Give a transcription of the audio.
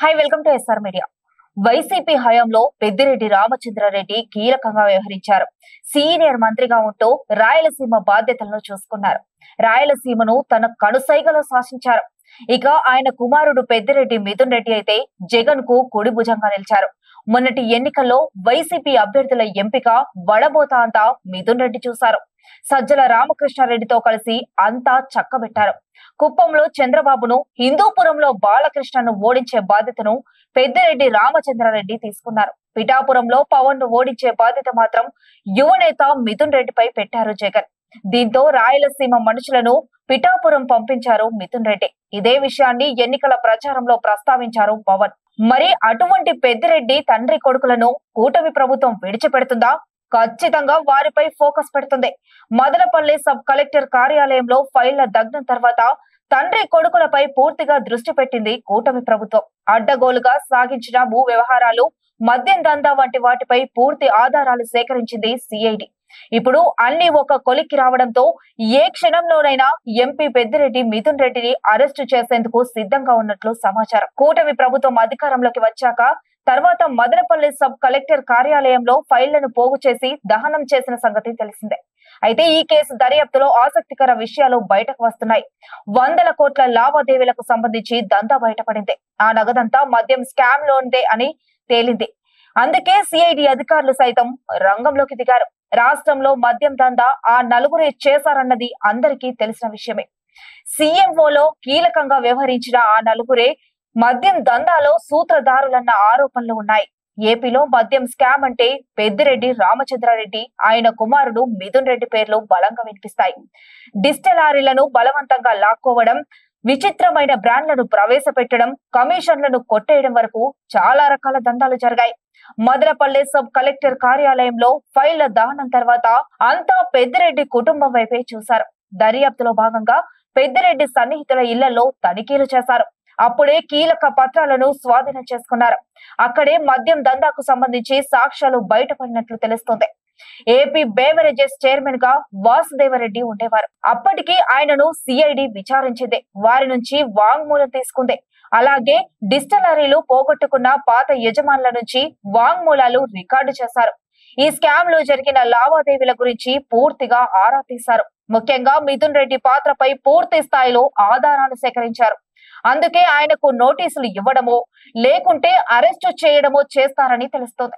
Hi welcome to SR media. YCP హయాంలో పెద్దిరెడ్డి రామచంద్రారెడ్డి కీలకంగా వ్యవహరించారు. సీనియర్ మంత్రిగా ఉంటూ రాయలసీమ బాధ్యతలను చూసుకున్నారు. రాయలసీమను తన కనుసైగలో శాసించారు. ఇక ఆయన కుమారుడు పెద్దిరెడ్డి మిథున్ రెడ్డి అయితే జగన్ కు కుడి భుజంగా నిలిచారు. మొన్నటి ఎన్నికల్లో వైసీపీ అభ్యర్థుల ఎంపిక వడబోత అంతా మిథున్ రెడ్డి చూశారు. సజ్జల రామకృష్ణారెడ్డితో కలిసి అంతా చక్కబెట్టారు. కుప్పంలో చంద్రబాబును, హిందూపురంలో బాలకృష్ణను ఓడించే బాధ్యతను పెద్దిరెడ్డి రామచంద్రారెడ్డి తీసుకున్నారు. పిఠాపురంలో పవన్ ను ఓడించే బాధ్యత మాత్రం యువనేత మిథున్ రెడ్డిపై పెట్టారు జగన్. దీంతో రాయలసీమ మనుషులను పిఠాపురం పంపించారు మిథున్ రెడ్డి. ఇదే విషయాన్ని ఎన్నికల ప్రచారంలో ప్రస్తావించారు పవన్. మరి అటువంటి పెద్దిరెడ్డి తండ్రి కొడుకులను కూటమి ప్రభుత్వం విడిచిపెడుతుందా? ఖచ్చితంగా వారిపై ఫోకస్ పెడుతుంది. మదనపల్లి సబ్ కలెక్టర్ కార్యాలయంలో ఫైళ్ల దగ్నం తర్వాత తండ్రి కొడుకులపై పూర్తిగా దృష్టి పెట్టింది కూటమి ప్రభుత్వం. అడ్డగోలుగా సాగించిన భూ వ్యవహారాలు, మద్యం దందా వంటి వాటిపై పూర్తి ఆధారాలు సేకరించింది సిఐడి. ఇప్పుడు అన్ని ఒక కొలిక్కి రావడంతో ఏ క్షణంలోనైనా ఎంపీ పెద్దిరెడ్డి మిథున్ రెడ్డిని అరెస్టు చేసేందుకు సిద్ధంగా ఉన్నట్లు సమాచారం. కూటమి ప్రభుత్వం అధికారంలోకి వచ్చాక తర్వాత మదనపల్లి సబ్ కలెక్టర్ కార్యాలయంలో ఫైళ్లను పోగు చేసి దహనం చేసిన సంగతి తెలిసిందే. అయితే ఈ కేసు దర్యాప్తులో ఆసక్తికర విషయాలు బయటకు వస్తున్నాయి. వందల కోట్ల లావాదేవీలకు సంబంధించి దందా బయటపడింది. ఆ నగదంతా మద్యం స్కామ్ లోనిదే అని తేలింది. అందుకే సిఐడి అధికారులు సైతం రంగంలోకి దిగారు. రాష్ట్రంలో మద్యం దందా ఆ నలుగురే చేశారన్నది అందరికీ తెలిసిన విషయమే. సీఎంఓలో కీలకంగా వ్యవహరించిన ఆ నలుగురే మద్యం దందాలో సూత్రధారులన్న ఆరోపణలు ఉన్నాయి. ఏపీలో మద్యం స్కామ్ అంటే పెద్దిరెడ్డి రామచంద్రారెడ్డి, ఆయన కుమారుడు మిథున్ రెడ్డి పేర్లు బలంగా వినిపిస్తాయి. డిస్టిలరీలను బలవంతంగా లాక్కోవడం, విచిత్రమైన బ్రాండ్లను ప్రవేశపెట్టడం, కమిషన్లను కొట్టేయడం వరకు చాలా రకాల దందాలు జరిగాయి. మదనపల్లి సబ్ కలెక్టర్ కార్యాలయంలో ఫైళ్ల దహనం తర్వాత అంతా పెద్దిరెడ్డి కుటుంబం వైపే చూశారు. దర్యాప్తులో భాగంగా పెద్దిరెడ్డి సన్నిహితుల ఇళ్లలో తనిఖీలు చేశారు. అప్పుడే కీలక పత్రాలను స్వాధీనం చేసుకున్నారు. అక్కడే మద్యం దందాకు సంబంధించి సాక్ష్యాలు బయటపడినట్లు తెలుస్తోంది. ఏపీ బేవరేజెస్ చైర్మన్ గా వాసుదేవరెడ్డి ఉండేవారు. అప్పటికి ఆయనను సిఐడి విచారించింది. వారి నుంచి వాంగ్మూలం తీసుకుంది. అలాగే డిస్టిలరీలు పోగొట్టుకున్న పాత యజమానుల నుంచి వాంగ్మూలాలు రికార్డు చేశారు. ఈ స్కామ్ లో జరిగిన లావాదేవీల గురించి పూర్తిగా ఆరా తీశారు. ముఖ్యంగా మిథున్ రెడ్డి పాత్రపై పూర్తి స్థాయిలో ఆధారాలు సేకరించారు. అందుకే ఆయనకు నోటీసులు ఇవ్వడమో లేకుంటే అరెస్టు చేయడమో చేస్తారని తెలుస్తోంది.